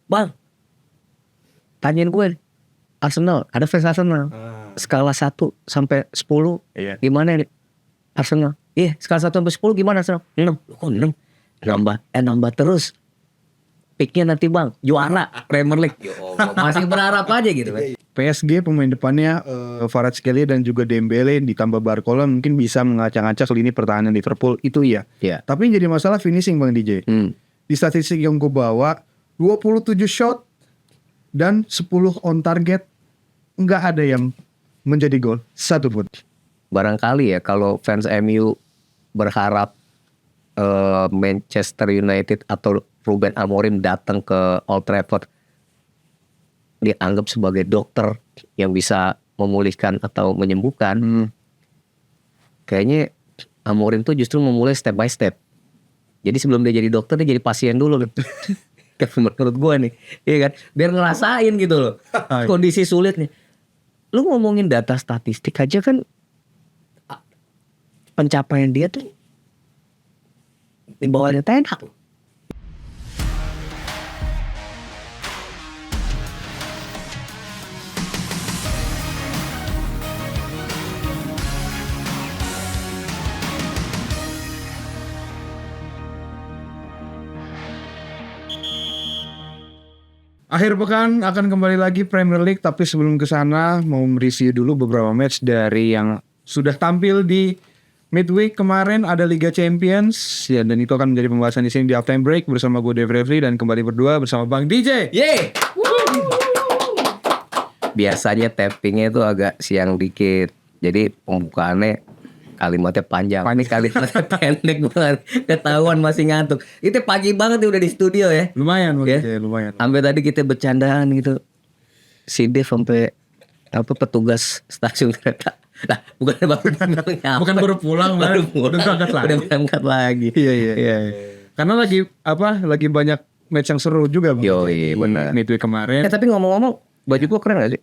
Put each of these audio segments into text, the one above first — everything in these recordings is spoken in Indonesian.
Bang, tanyain gue nih, Arsenal, ada fans Arsenal. Skala 1 sampai 10 gimana nih Arsenal? Iya, skala 1 sampai 10 gimana Arsenal? 6. Kok 6? Nambah terus. Picknya nanti bang, juara Premier League. Masih berharap aja gitu kan. PSG pemain depannya Kvaratskhelia dan juga Dembele ditambah Barcola mungkin bisa mengacak-acak lini pertahanan Liverpool, itu iya. Tapi yang jadi masalah finishing Bang DJ. Di statistik yang gue bawa 27 shot dan 10 on target, nggak ada yang menjadi gol satu pun. Barangkali ya kalau fans MU berharap Manchester United atau Ruben Amorim datang ke Old Trafford dianggap sebagai dokter yang bisa memulihkan atau menyembuhkan. Kayaknya Amorim tuh justru memulai step by step. Jadi sebelum dia jadi dokter dia jadi pasien dulu. Menurut gue nih, iya kan? Biar ngerasain gitu loh kondisi sulit nih. Lu ngomongin data statistik aja kan, pencapaian dia tuh di bawahnya Ten Hag. Akhir pekan akan kembali lagi Premier League, tapi sebelum ke sana mau mereview dulu beberapa match dari yang sudah tampil di midweek kemarin. Ada Liga Champions ya, dan itu akan menjadi pembahasan di sini di halftime break bersama gue Dave Refri dan kembali berdua bersama Bang DJ. Yeay. Biasanya tappingnya itu agak siang dikit, jadi pembukaannya kalimatnya panjang. Ini kalimatnya pendek banget. Ketahuan masih ngantuk. Itu pagi banget udah di studio ya. Lumayan ya? Lumayan. Sampai tadi kita bercandaan gitu. Si Dev sampai petugas stasiun kereta. Nah, bukan baru pulang, baru udah berangkat lagi. Iya. Karena lagi banyak match yang seru juga Bang. Yoi, benar. Midweek kemarin. Tapi ngomong-ngomong, baju gua keren gak sih?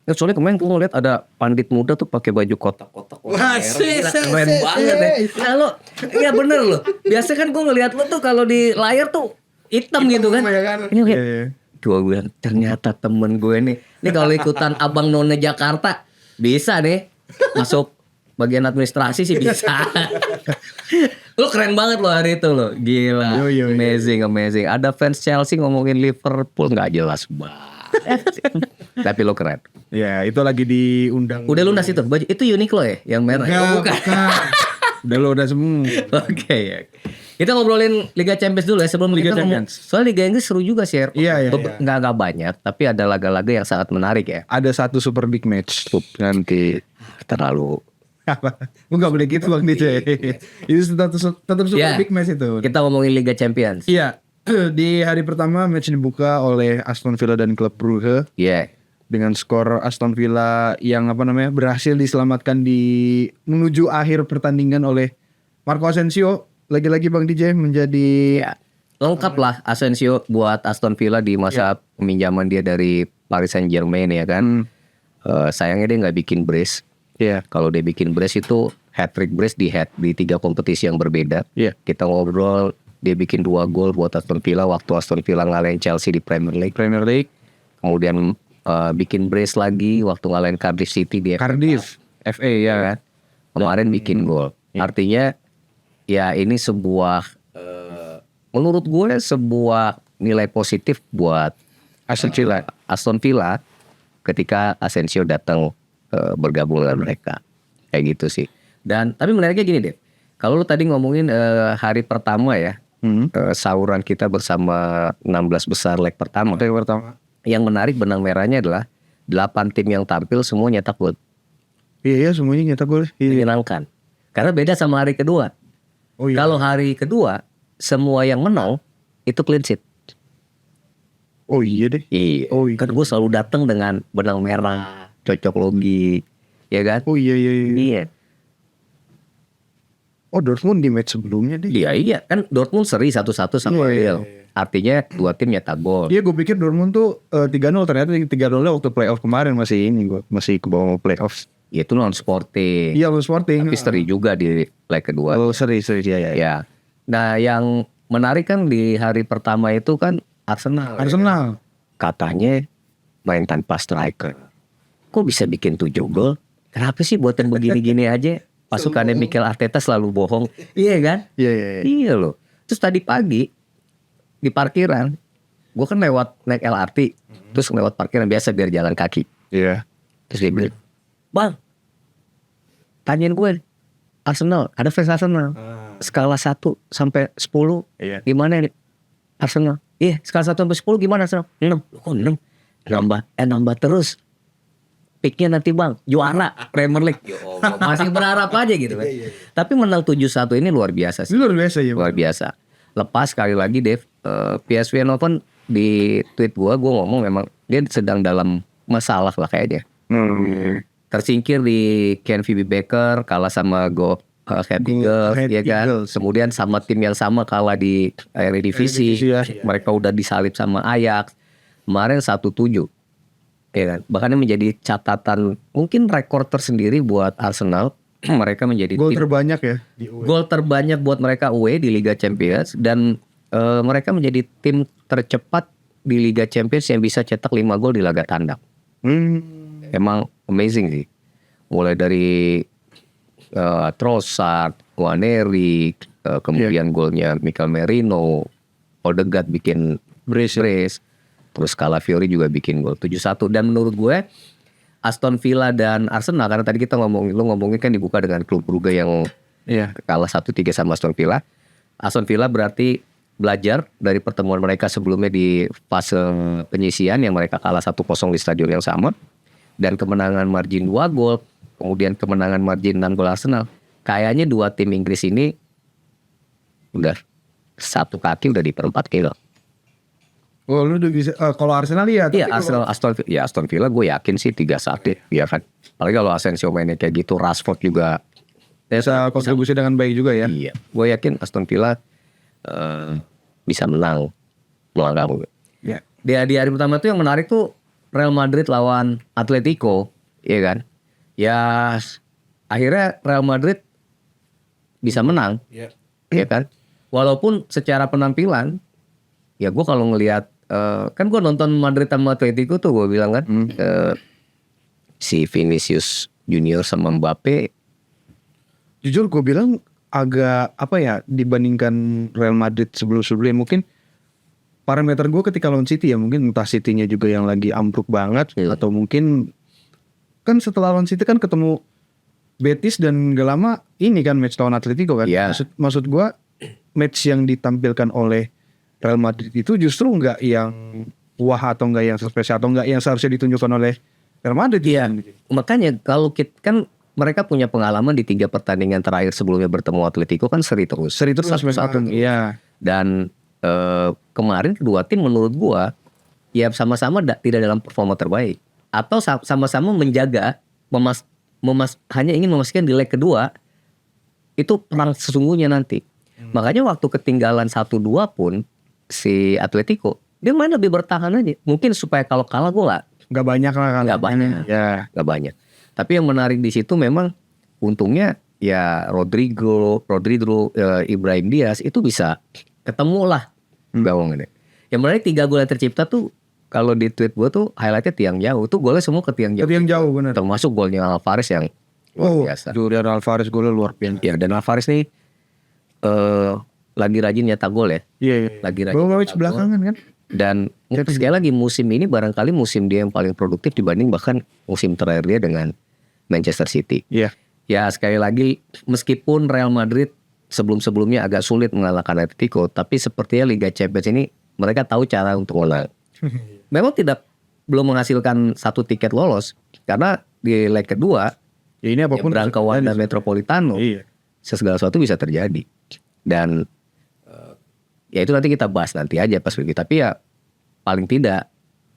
Soalnya kemarin gue ngeliat ada pandit muda tuh pakai baju kotak-kotak. Wah, keren banget ya. Nah lo, ya bener lo. Biasa kan gue ngeliat lo tuh kalau di layar tuh hitam gitu kan. Ini kayak, gue bilang ternyata temen gue nih. Ini kalau ikutan Abang None Jakarta bisa nih masuk bagian administrasi sih bisa. Lo keren banget lo hari itu lo, gila. Amazing. Ada fans Chelsea ngomongin Liverpool nggak jelas banget. Tapi lo keren. Ya itu lagi diundang. Udah lunas itu baju itu Uniqlo ya yang merah. Bukan. Udah semua. Oke ya. Kita ngobrolin Liga Champions dulu ya sebelum Liga Champions. Soalnya Liga Inggris seru juga sih. Iya. Nggak banyak tapi ada laga-laga yang sangat menarik ya. Ada satu super big match nanti. Terlalu apa? Enggak boleh gitu Bang DJ. Itu tetap super big match itu. Kita ngomongin Liga Champions. Iya. Di hari pertama match dibuka oleh Aston Villa dan klub Brugge. Iya. Dengan skor Aston Villa yang berhasil diselamatkan di menuju akhir pertandingan oleh Marco Asensio. Lagi-lagi Bang DJ menjadi lengkap lah Asensio buat Aston Villa di masa peminjaman dia dari Paris Saint-Germain ya kan. Sayangnya dia nggak bikin brace. Kalau dia bikin brace itu hat-trick brace di 3 kompetisi yang berbeda. Kita ngobrol, dia bikin 2 gol buat Aston Villa waktu Aston Villa ngalahin Chelsea di Premier League. Kemudian bikin brace lagi waktu ngalahin Cardiff City di FA ya kan. Kemarin bikin gol. Artinya ya ini sebuah menurut gue sebuah nilai positif buat Aston Villa ketika Asensio datang bergabung dengan mereka. Kayak gitu sih. Dan tapi menariknya gini deh. Kalau lu tadi ngomongin hari pertama ya. Sauran kita bersama 16 besar leg pertama. Yang menarik benang merahnya adalah 8 tim yang tampil semua nyetak gol. Iya semuanya nyetak gol. Menyenangkan. Karena beda sama hari kedua. Kalau hari kedua semua yang menang itu clean sheet. Oh iya deh. Iya. Kan gue selalu datang dengan benang merah, cocok logi, ya kan? Oh iya. Oh Dortmund di match sebelumnya deh. Iya kan Dortmund seri 1-1 sama Real. Artinya 2 tim nyetak gol. Iya gue pikir Dortmund tuh 3-0, ternyata 3-0 waktu playoff kemarin masih ke bawah playoff. Ya itu non Sporting. Iya non Sporting. Tapi seri juga di leg kedua. Oh seri ya. Nah yang menarik kan di hari pertama itu kan Arsenal. katanya main tanpa striker. Kok bisa bikin 7 gol? Kenapa sih buat yang begini-gini aja? Pasukannya Mikel Arteta selalu bohong. Iya kan? Iya. Iya loh. Terus tadi pagi di parkiran, gue kan lewat naik LRT, terus lewat parkiran biasa biar jalan kaki. Iya. Terus dia bilang, "Bang, tanyain gue, Arsenal, ada fans Arsenal. Skala 1 sampai 10, Iya. gimana nih Arsenal? Iya, skala 1 sampai 10 gimana Arsenal? 6. Loh, kok 6? Nambah terus. Picknya nanti bang, juara Premier League. Masih berharap aja gitu kan. Tapi menang 7-1 ini luar biasa sih. Luar biasa ya. Luar biasa. Lepas sekali lagi Dev, PSV Eindhoven di tweet gue ngomong memang dia sedang dalam masalah lah kayaknya. Tersingkir di Ken VB Baker, kalah sama Head Eagles, ya kan. Eagles. Kemudian sama tim yang sama kalah di Eredivisie. Eredivisie, ya. Mereka udah disalip sama Ajax. Kemarin 1-7. Ya kan? Bahkan menjadi catatan mungkin rekor tersendiri buat Arsenal. Mereka menjadi Gol tim terbanyak ya di UE. gol terbanyak buat mereka away di Liga Champions dan mereka menjadi tim tercepat di Liga Champions yang bisa cetak 5 gol di laga tandang. Emang amazing sih. Mulai dari Trossard, Nwaneri, kemudian golnya Mikel Merino, Odegaard bikin brace. Terus Calafiori juga bikin gol 7-1. Dan menurut gue Aston Villa dan Arsenal, karena tadi kita ngomongin kan dibuka dengan klub Brugge yang kalah 1-3 sama Aston Villa. Aston Villa berarti belajar dari pertemuan mereka sebelumnya di fase penyisian yang mereka kalah 1-0 di stadion yang sama. Dan kemenangan margin 2 gol, kemudian kemenangan margin 6 gol Arsenal. Kayaknya dua tim Inggris ini udah satu kaki udah di perempat kilo. Oh lu udah bisa, kalau Arsenal ya. Iya Aston Villa gue yakin sih 3-1 ya kan. Apalagi kalau Asensio mainnya kayak gitu, Rashford juga Bisa kontribusi dengan baik juga ya. Iya, gue yakin Aston Villa bisa menang gue. Ya. Di hari pertama tuh yang menarik tuh Real Madrid lawan Atletico, iya kan? Ya akhirnya Real Madrid bisa menang, iya kan? Walaupun secara penampilan, ya gue kalau ngelihat kan gue nonton Madrid sama Atletico tuh gue bilang kan si Vinicius Junior sama Mbappe. Jujur gue bilang agak apa ya dibandingkan Real Madrid sebelum-sebelumnya mungkin parameter gue ketika lawan City ya mungkin entah City-nya juga yang lagi ambruk banget atau mungkin kan setelah lawan City kan ketemu Betis dan gak lama ini kan match lawan Atletico kan. Yeah. Maksud gue match yang ditampilkan oleh Real Madrid itu justru nggak yang wah atau nggak yang spesial atau nggak yang seharusnya ditunjukkan oleh Real Madrid. Iya. Makanya kalau kita kan mereka punya pengalaman di 3 pertandingan terakhir sebelumnya bertemu Atletico kan seri terus. Satu-satu. Iya. Dan kemarin kedua tim menurut gua ya sama-sama tidak dalam performa terbaik atau sama-sama menjaga hanya ingin memastikan di leg kedua itu perang sesungguhnya nanti. Makanya waktu ketinggalan 1-2 pun si Atletico dia main lebih bertahan aja. Mungkin supaya kalau kalah gua Nggak banyak lah kan. nggak banyak. Ya. Nggak banyak. Tapi yang menarik di situ memang untungnya ya Rodrigo, Ibrahim Diaz itu bisa ketemu lah gawangnya. Yang menarik 3 gol yang tercipta tuh kalau di tweet gue tuh highlightnya tiang jauh. Tuh golnya semua ke tiang jauh. Tapi yang jauh benar. Termasuk golnya Alvarez yang luar biasa. Julian Alvarez golnya luar biasa. Ya dan Alvarez nih lagi rajin nyetak gol ya. Iya. Lagi rajin. Bawa belakangan kan. Dan sekali lagi musim ini barangkali musim dia yang paling produktif dibanding bahkan musim terakhir dia dengan Manchester City. Iya. Ya sekali lagi meskipun Real Madrid sebelum-sebelumnya agak sulit mengalahkan Atletico, tapi sepertinya Liga Champions ini mereka tahu cara untuk menang. Memang belum menghasilkan 1 tiket lolos karena di leg kedua Ya ini apapun Branca Wanda Metropolitano, iya. segala sesuatu bisa terjadi. Dan ya itu nanti kita bahas nanti aja pas begitu. Tapi ya paling tidak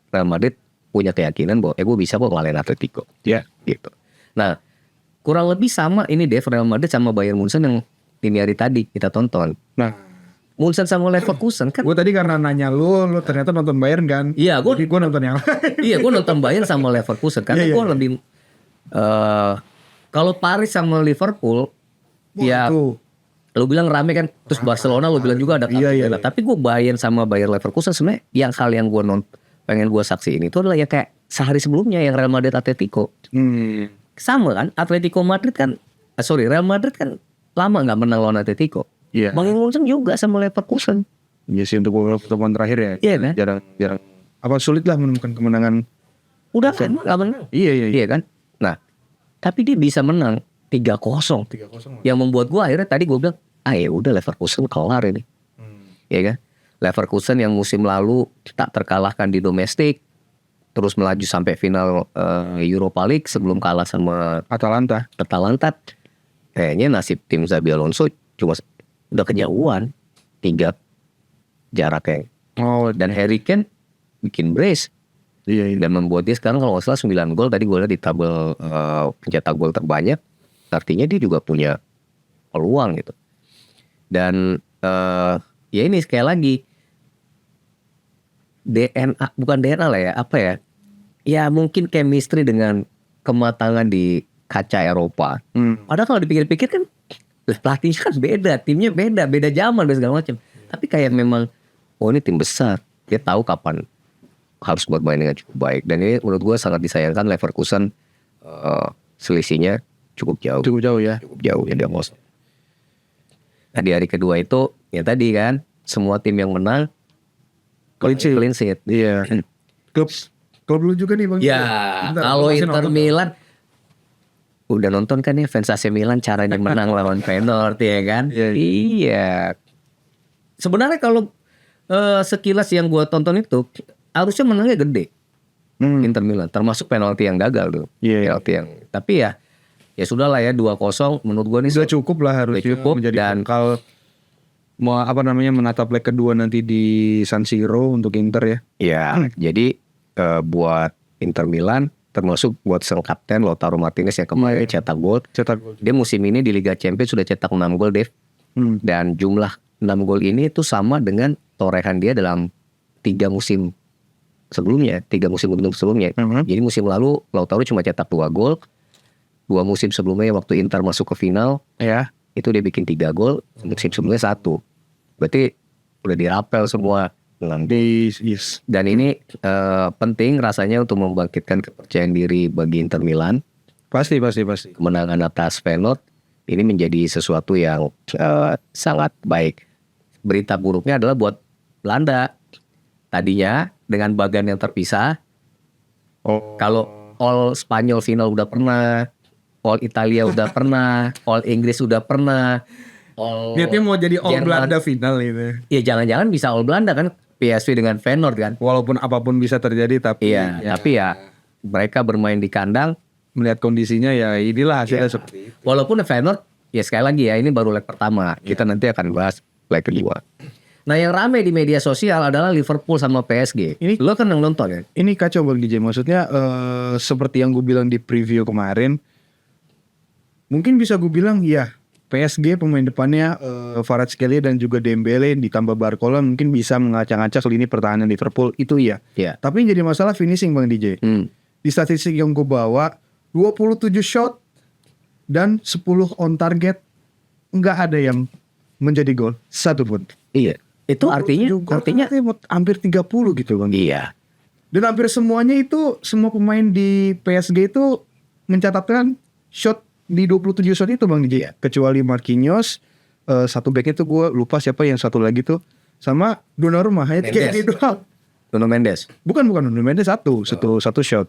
Real Madrid punya keyakinan bahwa gue bisa kok ngalahin Atletico. Ya. Gitu. Nah kurang lebih sama ini Dev Real Madrid sama Bayern Munchen yang dini hari tadi kita tonton. Nah, Munchen sama Leverkusen kan. gue tadi karena nanya lu ternyata nonton Bayern kan? Iya, gue nonton yang lain. Iya, gue nonton Bayern sama Leverkusen karena gue lebih kalau Paris sama Liverpool ya Itu. lu bilang rame kan, terus Barcelona lu bilang juga ada Iya. tapi gue Bayern sama Bayern Leverkusen sebenarnya hal yang gue pengen gue saksiin itu adalah ya kayak sehari sebelumnya yang Real Madrid Atletico. Sama kan, Atletico Madrid kan, Real Madrid kan lama nggak menang lawan Atletico. Iya. Bang Wilson juga sama Leverkusen. Iya sih untuk beberapa pertemuan terakhir ya. Iya kan? Jarang apa sulit lah menemukan kemenangan. Udah kan nggak menang. Iya. Kan? Nah, tapi dia bisa menang 3-0. 3-0. Yang membuat gue akhirnya tadi gue bilang, ya udah Leverkusen kelar ini. Iya kan? Leverkusen yang musim lalu tak terkalahkan di domestik, terus melaju sampai final Europa League sebelum kalah sama Atalanta. Kayaknya nasib tim Xabi Alonso cuma udah kejauhan 3 jaraknya. Dan Harry Kane bikin brace. Iya. Dan membuat dia sekarang kalau nggak salah 9 gol. Tadi gue lihat di tabel pencetak gol terbanyak. Artinya dia juga punya peluang gitu. Dan ya ini sekali lagi DNA, bukan DNA lah ya, apa ya? Ya mungkin chemistry dengan kematangan di kaca Eropa. Padahal kalau dipikir-pikir kan pelatihnya kan beda, timnya beda zaman dan segala macam. Tapi kayak memang, ini tim besar, dia tahu kapan harus buat main dengan cukup baik. Dan ini menurut gue sangat disayangkan Leverkusen selisihnya cukup jauh. Cukup jauh ya. Cukup jauh ya dia most. Nah di hari kedua itu ya tadi kan semua tim yang menang clean sheet. Iya. Klub lu juga nih Bang. Ya kalau Inter Milan udah nonton kan ya fans AC Milan caranya menang lawan Feyenoord ya kan. Iya. Sebenarnya kalau sekilas yang gua tonton itu harusnya menangnya gede. Inter Milan termasuk penalti yang gagal tuh. Penalti yang tapi ya sudahlah ya 2-0 menurut gua ini sudah cukup lah harusnya menjadi dan kalau mau menatap leg kedua nanti di San Siro untuk Inter ya. Iya, jadi buat Inter Milan termasuk buat sang kapten Lautaro Martinez yang kemarin cetak gol. Dia musim ini di Liga Champions sudah cetak 6 gol, Dev. Dan jumlah 6 gol ini itu sama dengan torehan dia dalam 3 musim sebelumnya. Jadi musim lalu Lautaro cuma cetak 2 gol. 2 musim sebelumnya waktu Inter masuk ke final, itu dia bikin 3 gol, musim sebelumnya 1. Berarti udah dirapel semua. Dan ini penting rasanya untuk membangkitkan kepercayaan diri bagi Inter Milan. Pasti. Kemenangan atas Feyenoord ini menjadi sesuatu yang sangat baik. Berita buruknya adalah buat Belanda. Tadinya dengan bagan yang terpisah. Kalau All Spanyol final udah pernah, All Italia udah pernah, All Inggris udah pernah, Niatnya mau jadi All Belanda final itu. Ya jangan-jangan bisa All Belanda kan, PSV dengan Feyenoord kan. Walaupun apapun bisa terjadi tapi tapi mereka bermain di kandang, melihat kondisinya ya inilah hasilnya seperti itu. Walaupun Feyenoord ya sekali lagi ya ini baru leg pertama. Kita nanti akan bahas leg kedua. Nah yang ramai di media sosial adalah Liverpool sama PSG. Lo kan yang nonton ya? Ini kacau Bang DJ. Maksudnya seperti yang gue bilang di preview kemarin. Mungkin bisa gue bilang ya PSG pemain depannya Kvaratskhelia dan juga Dembele ditambah Barcola mungkin bisa mengacak-acak lini pertahanan Liverpool itu ya. Tapi yang jadi masalah finishing Bang DJ. Di statistik yang gue bawa 27 shot dan 10 on target nggak ada yang menjadi gol satu pun. Iya. Itu artinya hampir 30 gitu Bang. Iya. Dan hampir semuanya itu semua pemain di PSG itu mencatatkan shot di 27 shot itu Bang DJ. Kecuali Marquinhos, satu backnya tuh gue lupa siapa yang satu lagi tuh, sama Donnarumma. Hanya kayak ini doang. Nuno Mendes. Bukan Nuno Mendes satu shot.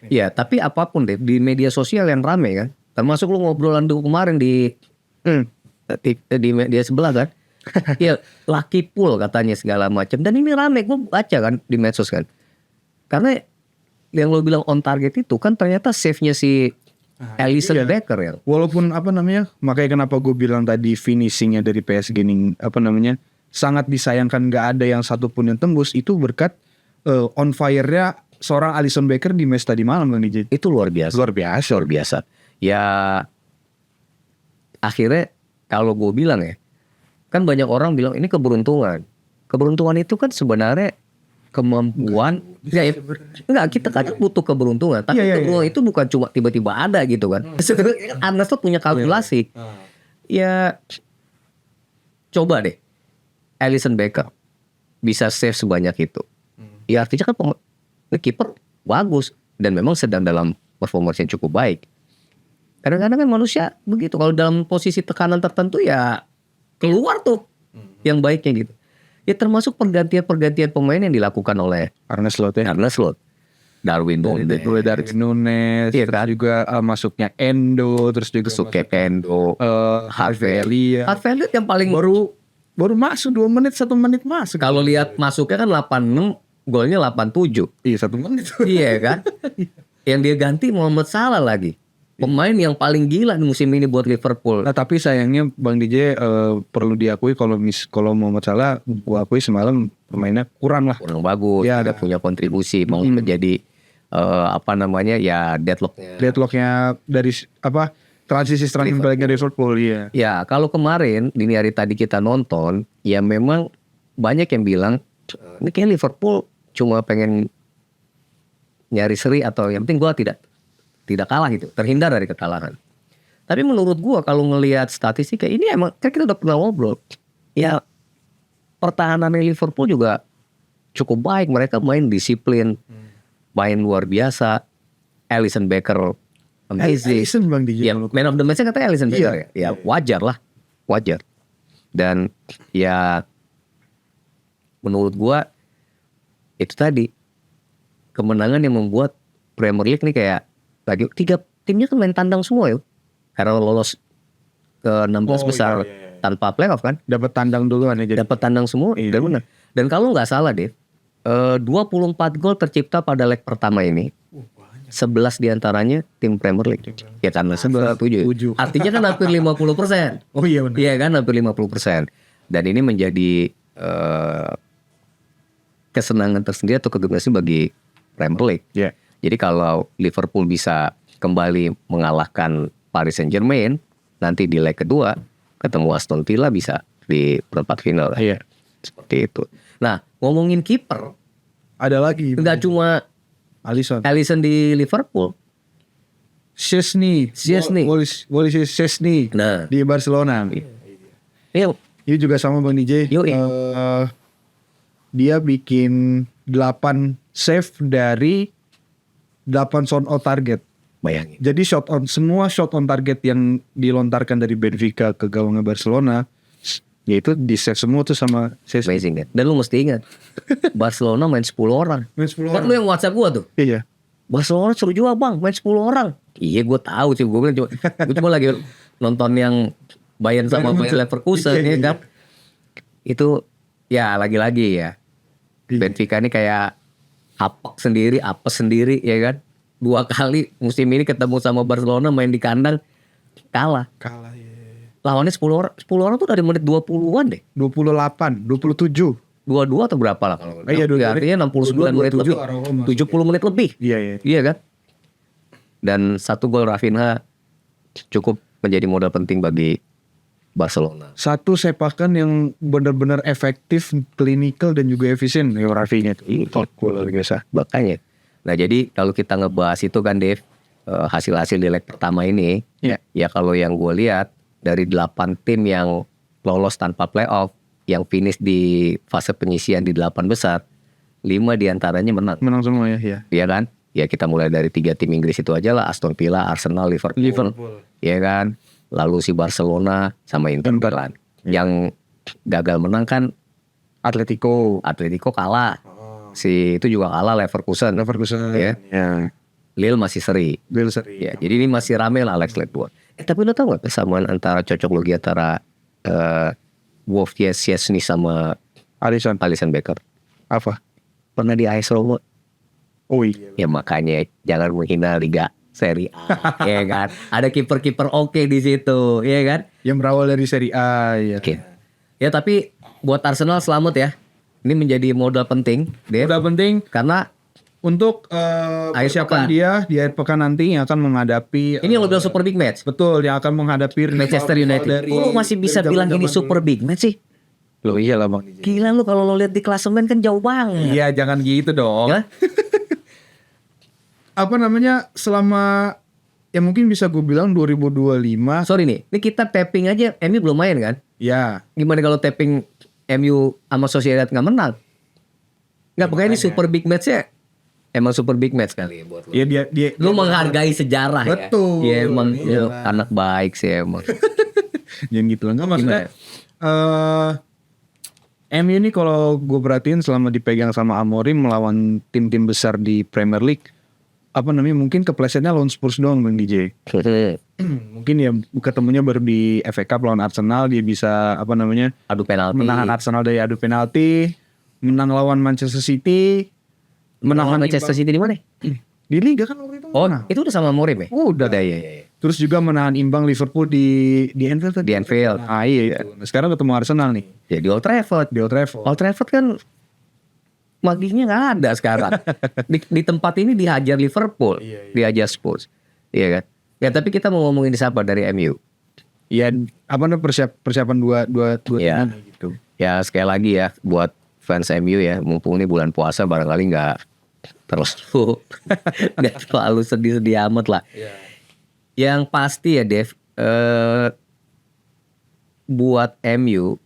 Iya, tapi apapun deh di media sosial yang rame kan, termasuk lu ngobrolan dulu kemarin di media sebelah kan. Ya lucky pool katanya segala macam. Dan ini rame, gue baca kan di medsos kan. Karena yang lo bilang on target itu kan ternyata save-nya si Alisson Becker ya. Walaupun makanya kenapa gue bilang tadi finishingnya dari PSG ini sangat disayangkan, nggak ada yang satupun yang tembus. Itu berkat on fire-nya seorang Alisson Becker di match tadi malam Bang DJ. Itu luar biasa. Ya akhirnya kalau gue bilang ya, kan banyak orang bilang ini keberuntungan. Keberuntungan itu kan sebenarnya kemampuan. Enggak, kita kadang butuh keberuntungan. Tapi keberuntungan itu bukan cuma tiba-tiba ada gitu kan. Sebenarnya Arnes tuh punya kalkulasi. Ya coba deh Alisson Becker bisa save sebanyak itu. Ya artinya kan ini kiper bagus dan memang sedang dalam performance yang cukup baik. Kadang-kadang kan manusia begitu, kalau dalam posisi tekanan tertentu ya keluar tuh yang baiknya gitu. Ya termasuk pergantian pemain yang dilakukan oleh Arne Slot ya. Arne Slot, Darwin Núñez, Darwin Núñez, iya terus kan? juga masuknya Endo, terus juga Suke Endo, Harvey Elliott. Harvey Elliott yang paling baru masuk 2 menit 1 menit masuk. kalau lihat masuknya kan 86, golnya 87. Iya 1 menit. Iya kan? Yang dia ganti Mohamed Salah lagi. Pemain yang paling gila di musim ini buat Liverpool. Nah tapi sayangnya Bang DJ perlu diakui kalau Mohamed Salah, gua akui semalam pemainnya kurang lah. Kurang bagus, Ya. tidak punya kontribusi, mau menjadi ya deadlocknya. Deadlocknya dari transisi serangan baliknya Liverpool ya. Ya kalau kemarin dini hari tadi kita nonton, ya memang banyak yang bilang ini kayak Liverpool cuma pengen nyari seri atau yang penting gua tidak kalah gitu, terhindar dari kekalahan. Tapi menurut gua kalau ngelihat statistik kayak ini emang kan kita udah pernah ngobrol. Ya pertahanan Liverpool juga cukup baik, mereka main disiplin, main luar biasa. Alisson Becker amazing. Alisson Bang DJ. Ya, man of the match katanya Alisson Becker ya. Ya wajar lah, wajar. Dan ya menurut gua itu tadi kemenangan yang membuat Premier League nih kayak lagi 3 timnya kan main tandang semua ya. Karena lolos ke 16 besar tanpa playoff kan. Dapat tandang duluan ya jadi. Dapat tandang semua. Dan benar. Dan kalau nggak salah deh, 24 gol tercipta pada leg pertama ini. 11 diantaranya tim Premier League. Ya karena 7. Artinya kan hampir 50%. Oh iya benar. Iya kan hampir 50%. Dan ini menjadi kesenangan tersendiri atau kegembiraan bagi Premier League. Yeah. Jadi kalau Liverpool bisa kembali mengalahkan Paris Saint-Germain, nanti di leg kedua ketemu Aston Villa bisa di perempat final. Iya. Seperti itu. Nah, ngomongin kiper, Ada lagi. nggak cuma Alisson di Liverpool. Szczesny. Wally Szczesny Nah, di Barcelona. iya, Ini juga sama Bang DJ. Yoi. Dia bikin 8 save dari 8 shot on target. bayangin. Jadi semua shot on target yang dilontarkan dari Benfica ke gawangnya Barcelona, yaitu di save semua tuh sama Szczesny. Amazing kan. Dan lu mesti ingat, Barcelona main 10 orang. Main 10 Kan orang. lu yang WhatsApp gua tuh. Iya. Barcelona suruh juga bang, main 10 orang. Iya gue tahu sih, gue bilang gue cuma lagi nonton yang Bayern sama Bayer Leverkusen ya kan. Itu ya lagi-lagi ya. Benfica ini kayak apes sendiri ya kan. 2 kali musim ini ketemu sama Barcelona main di kandang kalah. Kalah ya. Lawannya 10 orang. 10 orang tuh dari menit 20-an deh. 28, 27. 22 atau berapa lah kalau. Iya, Ya, artinya 69 menit lebih. 70 menit lebih. Iya, iya. Iya kan? Dan 1 gol Rafinha cukup menjadi modal penting bagi Barcelona. Satu sepakan yang benar-benar efektif, klinikal dan juga efisien. Ya Rafinha itu. Luar biasa. Makanya. Nah jadi kalau kita ngebahas itu kan Dave, hasil-hasil di leg pertama ini, ya kalau yang gue lihat dari 8 tim yang lolos tanpa playoff, yang finish di fase penyisian di 8 besar, 5 diantaranya menang. Menang semua ya. Iya kan? Ya kita mulai dari 3 tim Inggris itu aja lah, Aston Villa, Arsenal, Liverpool. Iya kan? Lalu si Barcelona sama Inter kan. Yang gagal menang kan Atletico kalah. Si itu juga kalah Leverkusen. Ya. Lille masih seri. Ya, jadi ini masih rame lah Alex Ledwood. Tapi lo tau gak persamaan antara cocok logi antara Wolf Szczesny sama Alisson Becker? Apa? Pernah di AS Roma. Oh iya. Ya makanya jangan menghina Liga Serie A, ya kan? Ada kiper-kiper oke di situ, ya kan? Yang berawal dari Serie A ya. Oke. Ya tapi buat Arsenal selamat ya. Ini menjadi modal penting, Dev. Udah penting Karena untuk Akhir persiapan pekan. dia di akhir pekan nanti yang akan menghadapi ini yang lo bilang super big match. betul yang akan menghadapi Manchester United. Lo masih bisa bilang ini super big match sih? Loh iya lah Bang. Gila lu kalau lo lihat di klasemen kan jauh banget. Iya jangan gitu dong. Ya? Apa namanya selama ya mungkin bisa gue bilang 2025 Sorry nih, ini kita tapping aja, MU belum main kan? ya Gimana kalau tapping MU sama Sociedad nggak menang? Nggak, pokoknya ini super big match-nya emang super big match kali ya buat lu. Ya Lu menghargai sejarah ya. Betul. Ya emang ya, anak baik sih emang. Jangan gitu lah. Nggak, maksudnya MU ini kalau gue perhatiin selama dipegang sama Amorim melawan tim-tim besar di Premier League, apa namanya, mungkin keplesetnya lawan Spurs doang Bang DJ. Mungkin ya ketemunya baru di FA Cup lawan Arsenal, dia bisa apa namanya, Adu penalti. menahan Arsenal dari adu penalti, menang lawan Manchester City, Menahan Manchester City di mana? di Liga kan waktu itu. Oh, menang. itu udah sama Mourinho ya? Udah. Ya. Terus juga menahan imbang Liverpool di Anfield tadi. Di Anfield. Nah, iya itu. Nah, sekarang ketemu Arsenal nih Ya di Old Trafford. di Old Trafford. Old Trafford kan maginya nggak ada sekarang. di tempat ini dihajar Liverpool, dihajar Spurs, iya kan? Ya tapi kita mau ngomongin siapa dari MU? Iya, apa namanya, persiapan dua Iya. tim gitu. Ya sekali lagi ya buat fans MU ya, mumpung ini bulan puasa barangkali nggak terlalu sedih-sedih amat lah. Yang pasti ya Dev, buat MU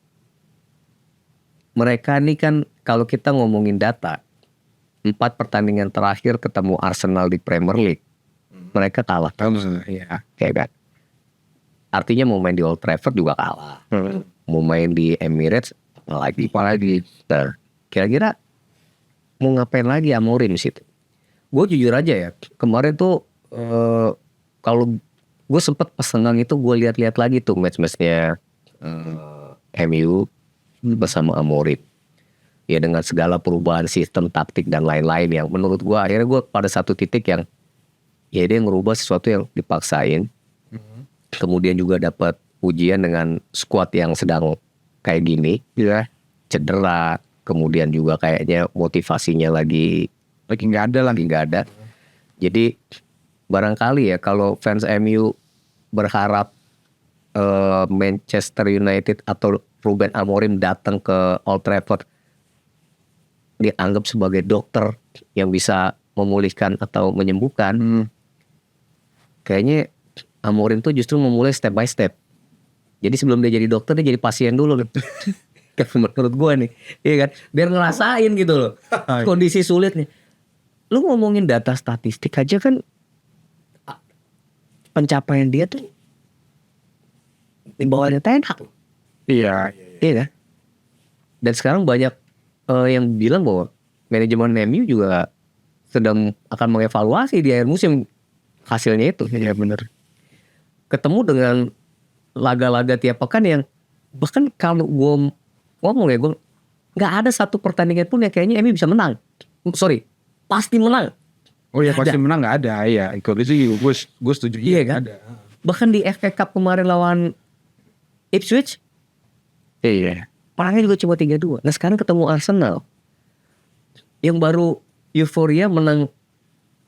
mereka nih kan kalau kita ngomongin data 4 pertandingan terakhir ketemu Arsenal di Premier League mereka kalah. Iya. Kayak kan. Artinya mau main di Old Trafford juga kalah. Mau main di Emirates apalagi. Nah, kira-kira mau ngapain lagi Amorim situ? Gue jujur aja ya, kemarin tuh kalau gue sempet pas senggang itu gue lihat-lihat lagi tuh match-matchnya MU bersama Amorim. Ya dengan segala perubahan sistem taktik dan lain-lain yang menurut gue akhirnya gue pada satu titik yang ya dia ngerubah sesuatu yang dipaksain. Kemudian juga dapat ujian dengan skuad yang sedang kayak gini, ya cedera. Kemudian juga kayaknya motivasinya lagi nggak ada. Jadi barangkali ya kalau fans MU berharap Manchester United atau Ruben Amorim datang ke Old Trafford dianggap sebagai dokter yang bisa memulihkan atau menyembuhkan. Kayaknya Amorim tuh justru memulai step by step. Jadi sebelum dia jadi dokter dia jadi pasien dulu. Menurut gue nih, iya kan, biar ngerasain gitu loh kondisi sulit nih. Lu ngomongin data statistik aja kan, pencapaian dia tuh di bawahnya Ten Hag. Iya. Iya kan? Dan sekarang banyak yang bilang bahwa manajemen MU juga sedang akan mengevaluasi di akhir musim hasilnya itu. Iya benar. Ketemu dengan laga-laga tiap pekan yang bahkan kalau gue ngomong ya, gue nggak ada satu pertandingan pun yang kayaknya MU bisa menang. Sorry, pasti menang. Oh iya, pasti menang nggak ada. Iya, itu sih gue setuju. Iya kan? Ada. Bahkan di FA Cup kemarin lawan Ipswich, Iya. menangnya juga cuma 3-2. Nah sekarang ketemu Arsenal yang baru euforia menang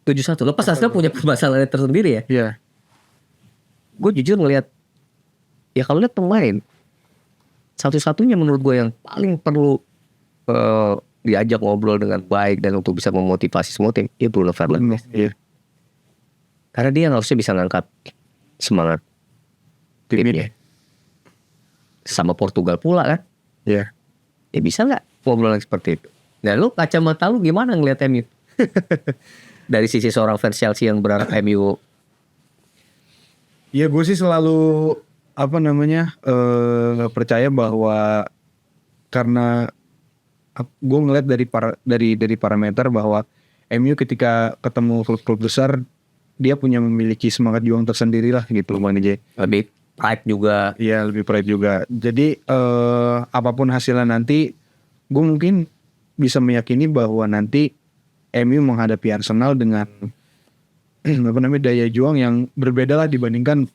7-1. Lepas Arsenal punya permasalahan tersendiri ya. Iya. Gue jujur ngelihat, ya kalau lihat pemain satu-satunya menurut gue yang paling perlu diajak ngobrol dengan baik dan untuk bisa memotivasi semua tim, ya Bruno Fernandes. Iya. Karena dia harusnya bisa ngangkat semangat timnya. Sama Portugal pula kan. Iya. Ya bisa nggak ngobrol seperti itu? Nah lu kacamata lu gimana ngeliat MU? Dari sisi seorang fans Chelsea yang berharap MU. Iya, gue sih selalu apa namanya percaya bahwa karena gue ngeliat dari parameter bahwa MU ketika ketemu klub-klub besar dia memiliki semangat juang tersendiri lah gitu Bang DJ. Lebih pride juga. Iya, lebih pride juga. Jadi apapun hasilnya nanti gue mungkin bisa meyakini bahwa nanti MU menghadapi Arsenal dengan apa namanya daya juang yang berbeda lah dibandingkan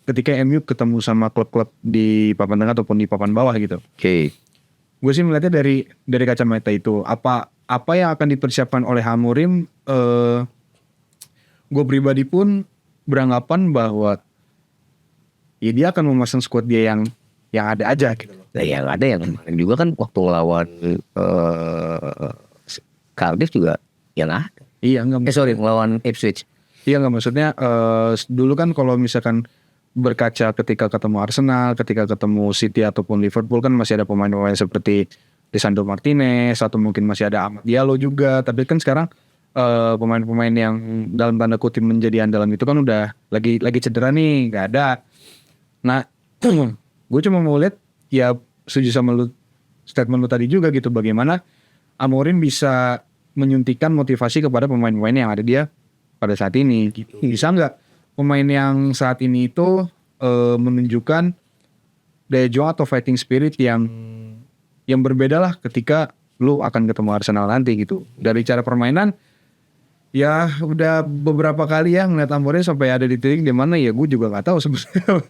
ketika MU ketemu sama klub-klub di papan tengah ataupun di papan bawah gitu. Oke. Gue sih melihatnya dari kacamata itu. Apa yang akan dipersiapkan oleh Amorim, gue pribadi pun beranggapan bahwa ya dia akan memasang squad dia yang ada aja gitu loh. Nah, yang ada yang kemarin juga kan waktu ngelawan Cardiff juga yang ada. Iya enggak. Ngelawan Ipswich. Iya enggak, maksudnya dulu kan kalau misalkan berkaca ketika ketemu Arsenal, ketika ketemu City ataupun Liverpool kan masih ada pemain-pemain seperti Lisandro Martinez atau mungkin masih ada Amad Diallo juga. Tapi kan sekarang pemain-pemain yang dalam tanda kutip menjadi andalan itu kan udah lagi cedera nih, nggak ada. Nah, gue cuma mau lihat ya, setuju sama lu statement lu tadi juga gitu, bagaimana Amorim bisa menyuntikkan motivasi kepada pemain-pemain yang ada dia pada saat ini gitu. Bisa nggak pemain yang saat ini itu menunjukkan daya juang atau fighting spirit yang berbeda lah ketika lu akan ketemu Arsenal nanti gitu. Dari cara permainan ya udah beberapa kali ya ngeliat Amorim sampai ada di titik di mana ya gue juga nggak tahu sebenarnya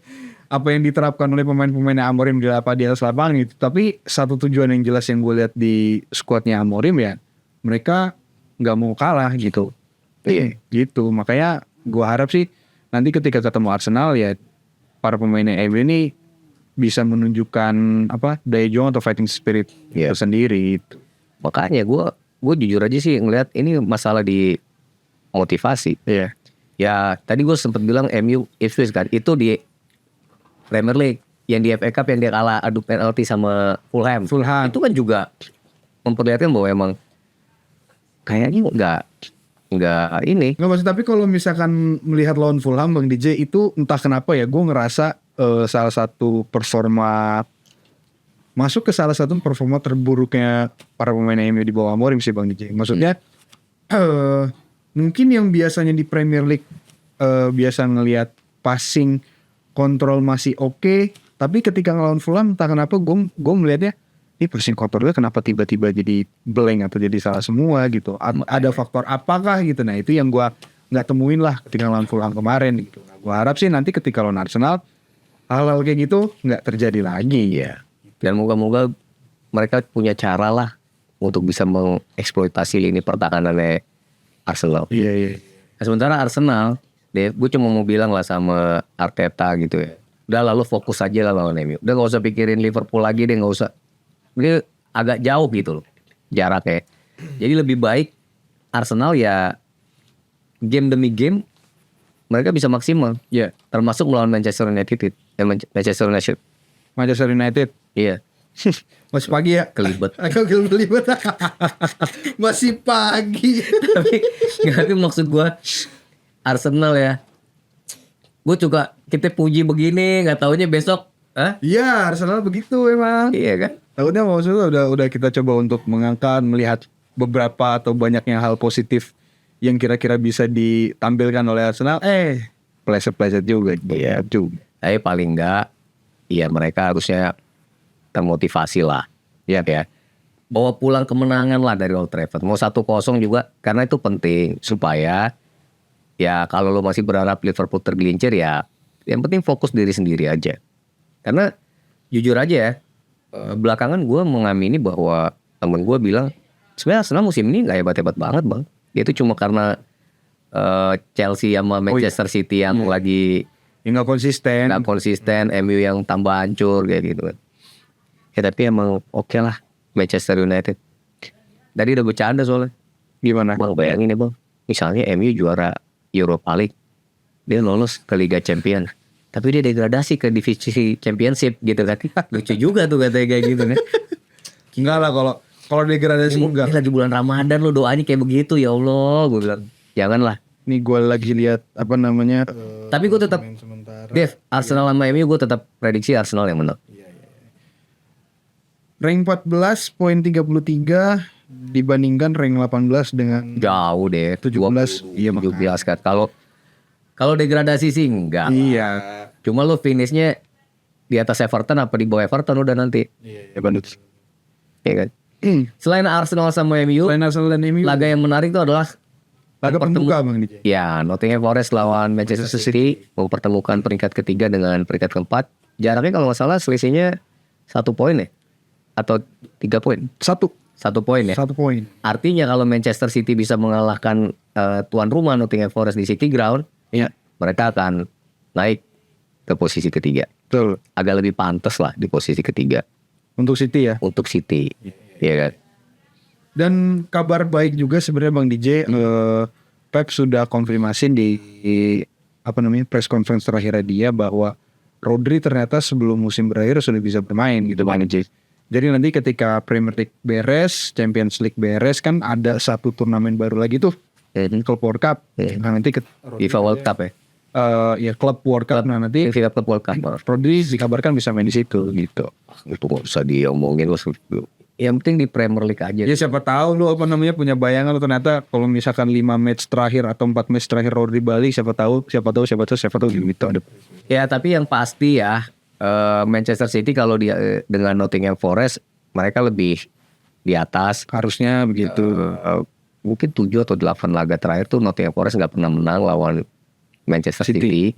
apa yang diterapkan oleh pemain-pemain Amorim di atas lapangan gitu. Tapi satu tujuan yang jelas yang gue lihat di skuadnya Amorim ya, mereka nggak mau kalah gitu. Gitu. Makanya gue harap sih nanti ketika ketemu Arsenal ya, para pemainnya MU ini bisa menunjukkan daya juang atau fighting spirit itu sendiri. Makanya gue jujur aja sih ngelihat ini masalah di motivasi. Ya tadi gue sempat bilang MU Ipswich kan, itu di Premier League, yang di FA Cup yang dia kalah adu penalti sama Fulham. Itu kan juga memperlihatkan bahwa emang kayaknya nggak ini. Nggak maksud, tapi kalau misalkan melihat lawan Fulham Bang DJ itu entah kenapa ya gue ngerasa salah satu performa terburuknya para pemain MU di bawah Amorim sih Bang DJ. Maksudnya mungkin yang biasanya di Premier League biasa ngelihat passing kontrol masih oke, tapi ketika ngelawan Fulham entah kenapa gue melihatnya ini passing kontrolnya kenapa tiba-tiba jadi blank atau jadi salah semua gitu. Ada faktor apakah gitu. Nah itu yang gue nggak temuin lah ketika ngelawan Fulham kemarin gitu. Nah, gue harap sih nanti ketika lawan Arsenal hal-hal kayak gitu nggak terjadi lagi ya. Dan moga-moga mereka punya cara lah untuk bisa mengeksploitasi lini pertahanannya Arsenal. Iya. Nah, sementara Arsenal, gue cuma mau bilang lah sama Arteta gitu ya. Udah lalu fokus aja lah lawan MU. Udah gak usah pikirin Liverpool lagi deh, gak usah. Ini agak jauh gitu loh jaraknya. Jadi lebih baik Arsenal ya game demi game mereka bisa maksimal. Iya. Termasuk melawan Manchester United. Manchester United. Iya. Masih pagi ya? Kelibet. Kelibet. Masih pagi. Tapi maksud gue Arsenal ya. Gue juga kita puji begini, nggak taunya besok. Iya, Arsenal begitu emang. Iya kan? Takutnya maksudnya udah kita coba untuk mengangkat, melihat beberapa atau banyaknya hal positif yang kira-kira bisa ditampilkan oleh Arsenal. Pleset-pleset juga. Iya. Tapi paling enggak, ya mereka harusnya termotivasi lah. Iya ya. Bawa pulang kemenangan lah dari Old Trafford. Mau 1-0 juga, karena itu penting supaya ya kalau lo masih berharap Liverpool tergelincir ya, yang penting fokus diri sendiri aja. Karena jujur aja ya, belakangan gue mengamini bahwa temen gue bilang sebenarnya Arsenal musim ini nggak hebat-hebat banget bang. Dia itu cuma karena Chelsea sama Manchester City yang lagi nggak konsisten, MU yang tambah hancur kayak gitu kan. Ya tapi emang oke lah Manchester United. Tadi udah bercanda soalnya. Gimana? Bang bayangin ya bang, misalnya MU juara Europa League, dia lolos ke Liga Champions, tapi dia degradasi ke divisi Championship gitu kan. Lucu juga tuh katanya kayak gitu kan. Enggak lah, kalau degradasi enggak. Ini lagi bulan Ramadan lo doanya kayak begitu, ya Allah, gue bilang janganlah. Nih gue lagi lihat Tapi gue tetap Dev, Arsenal sama MU gue tetap prediksi Arsenal yang menang. Rank 14 poin 33 dibandingkan rank 18 dengan jauh deh 17. Iya 17 kan. Kalau degradasi sih enggak. Iya. Cuma lo finishnya di atas Everton apa di bawah Everton udah nanti. Iya benar. Iya kan. Selain Arsenal sama MU, laga yang menarik itu adalah laga pembuka Bang DJ. Ya, Nottingham Forest lawan Manchester City mempertemukan peringkat ketiga dengan peringkat keempat. Jaraknya kalau nggak salah selisihnya 1 poin ya, atau 3 poin? 1 poin ya. 1 poin. Artinya kalau Manchester City bisa mengalahkan tuan rumah Nottingham Forest di City Ground, ya mereka akan naik ke posisi ketiga. Betul. Agak lebih pantas lah di posisi ketiga. Untuk City ya. Untuk City, iya kan. Dan kabar baik juga sebenarnya Bang DJ, Pep sudah konfirmasi di press conference terakhirnya dia bahwa Rodri ternyata sebelum musim berakhir sudah bisa bermain gitu Bang DJ. Jadi nanti ketika Premier League beres, Champions League beres kan ada satu turnamen baru lagi tuh, Club World Cup. Nah nanti FIFA World Cup ya. Ya Club World Cup. Nah nanti FIFA Club World Cup. Rodri dikabarkan bisa main di situ gitu. Itu gak usah diomongin. Yang penting di Premier League aja. Ya siapa tahu lu punya bayangan lu ternyata kalau misalkan 5 match terakhir atau 4 match terakhir Rodri balik, siapa tahu gitu ada. Ya tapi yang pasti ya Manchester City kalau dia dengan Nottingham Forest mereka lebih di atas. Harusnya begitu. Mungkin 7 atau 8 laga terakhir tuh Nottingham Forest nggak pernah menang lawan Manchester City.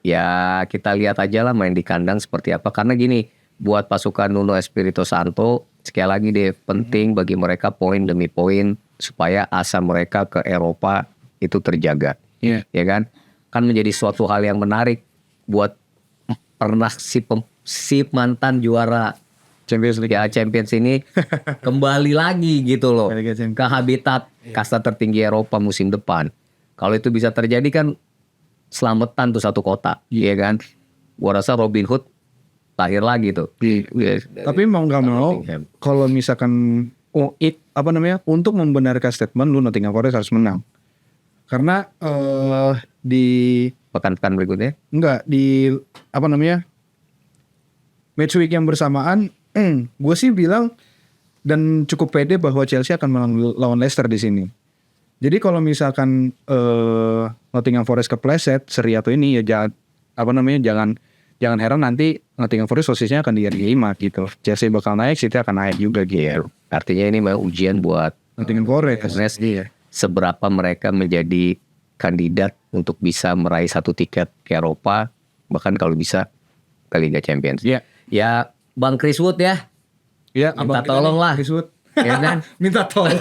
Ya kita lihat aja lah main di kandang seperti apa. Karena gini, buat pasukan Nuno Espirito Santo sekali lagi deh penting bagi mereka poin demi poin supaya asa mereka ke Eropa itu terjaga. Ya kan? Kan menjadi suatu hal yang menarik buat pernah si mantan juara Champions League. Ya Champions ini kembali lagi gitu loh ke habitat kasta tertinggi Eropa musim depan. Kalau itu bisa terjadi kan selamatan tuh satu kota, ya kan? Gua rasa Robin Hood lahir lagi tuh. Tapi mau nggak mau, kalau misalkan untuk membenarkan statement lu Nottingham Forest harus menang. Karena di pekan-pekan berikutnya match week yang bersamaan, gue sih bilang dan cukup pede bahwa Chelsea akan menang lawan Leicester di sini. Jadi kalau misalkan Nottingham Forest kepleset seri atau ini ya jangan heran nanti Nottingham Forest posisinya akan di RG5 gitu. Chelsea bakal naik, City akan naik juga gitu. Artinya ini memang ujian buat Nottingham Forest. Seberapa mereka menjadi kandidat untuk bisa meraih satu tiket ke Eropa, bahkan kalau bisa ke Liga Champions. Ya Bang Chris Wood ya. Minta tolong lah. Chris Wood. Ya kan? Minta tolong.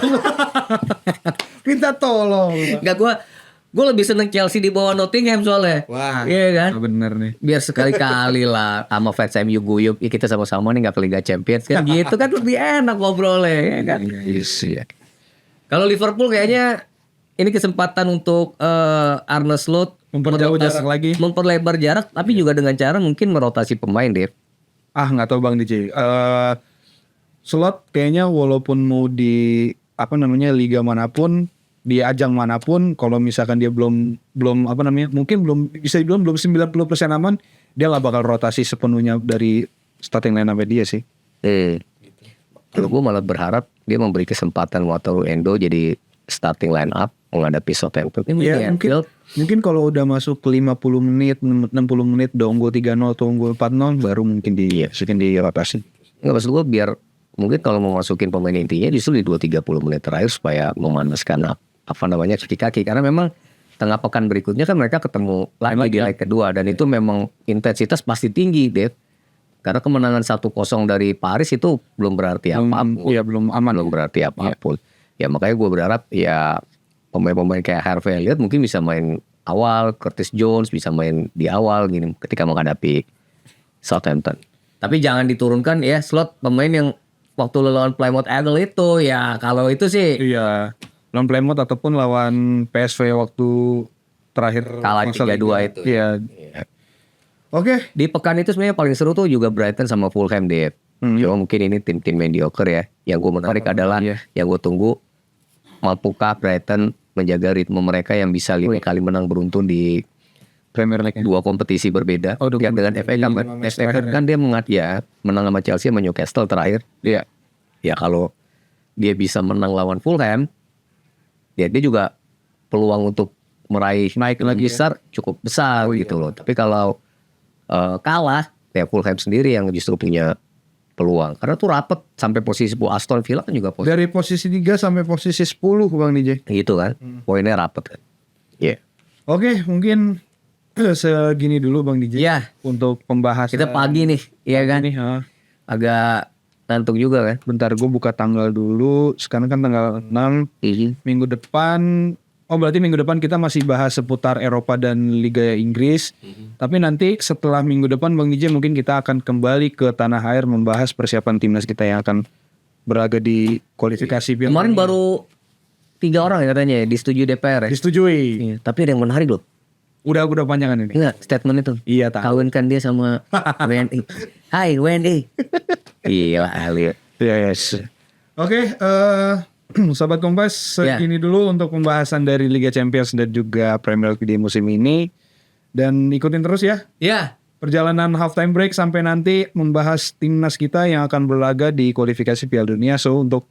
Enggak, gue lebih seneng Chelsea di bawah Nottingham soalnya. Wah, iya kan? Bener nih. Biar sekali-kali lah sama fans MU guyup, ya kita sama-sama nih gak ke Liga Champions kan gitu kan lebih enak ngobrolnya, ya kan? Iya. Kalau Liverpool kayaknya ini kesempatan untuk Arne Slot memperlebar jarak, tapi juga dengan cara mungkin merotasi pemain, Dev. Nggak tahu Bang DJ. Slot kayaknya walaupun mau di liga manapun, di ajang manapun, kalau misalkan dia belum mungkin bisa dibilang belum 90% aman, dia nggak bakal rotasi sepenuhnya dari starting line-up dia sih. Kalau gue malah berharap dia memberi kesempatan Wataru Endo jadi starting line up menghadapi Southampton. Mungkin kalau udah masuk ke 50 menit, 60 menit, udah unggul 3-0 atau unggul 4-0 baru mungkin di rotasi. Nggak, maksud gue biar mungkin kalau mau masukin pemain intinya justru di 2-30 menit terakhir supaya memanaskan kaki-kaki. Karena memang tengah pekan berikutnya kan mereka ketemu lagi di leg kedua dan itu memang intensitas pasti tinggi, Dave. Karena kemenangan 1-0 dari Paris itu belum berarti apapun. Iya, belum aman. Belum berarti apapun. Ya makanya gue berharap ya pemain-pemain kayak Harvey Elliott mungkin bisa main awal, Curtis Jones bisa main di awal gini ketika menghadapi Southampton. Tapi jangan diturunkan ya Slot pemain yang waktu lawan Plymouth Argyle itu ya, kalau itu sih. Iya, lawan Plymouth ataupun lawan PSV waktu terakhir kalah 3-2 itu. Iya. Oke. Di pekan itu sebenarnya paling seru tuh juga Brighton sama Fulham, Dave. Cuma mungkin ini tim-tim mediocre ya. Yang gue menarik adalah yang gue tunggu, mampukah Brighton menjaga ritme mereka yang bisa 5 kali menang beruntun di Premier League 2 kompetisi berbeda. Yang dengan FA Cup kan dia menang sama Chelsea sama Newcastle terakhir. Ya kalau dia bisa menang lawan Fulham, dia juga peluang untuk meraih naik lagi besar cukup besar gitu loh. Tapi kalau kalah, ya Fulham sendiri yang justru punya peluang. Karena tuh rapet sampai posisi 10. Aston Villa kan juga posisi. Dari posisi 3 sampai posisi 10 Bang DJ. Gitu kan. Poinnya rapet kan. Oke, mungkin segini dulu Bang DJ. Untuk pembahasan. Kita pagi nih, iya kan? Agak ngantuk juga kan. Bentar gue buka tanggal dulu. Sekarang kan tanggal 6. Minggu depan. Berarti minggu depan kita masih bahas seputar Eropa dan Liga Inggris. Tapi nanti setelah minggu depan Bang DJ mungkin kita akan kembali ke tanah air membahas persiapan timnas kita yang akan berlaga di kualifikasi. Kemarin baru 3 orang ya katanya disetujui DPR ya. Disetujui. Tapi ada yang menarik loh. Udah panjangan ini. Enggak, statement itu. Iya, tahu. Kawinkan dia sama WNI. Hai WNI. Iya, ahli. Yes. Oke, Sobat Kompas, segini dulu untuk pembahasan dari Liga Champions dan juga Premier League di musim ini. Dan ikutin terus ya. Ya. Perjalanan halftime break sampai nanti membahas timnas kita yang akan berlaga di kualifikasi Piala Dunia. So untuk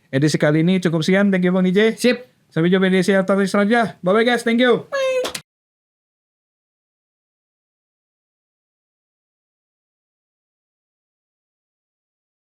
edisi kali ini cukup sekian. Thank you Bang DJ. Sip. Sampai jumpa di edisi selanjutnya. Bye bye guys. Thank you.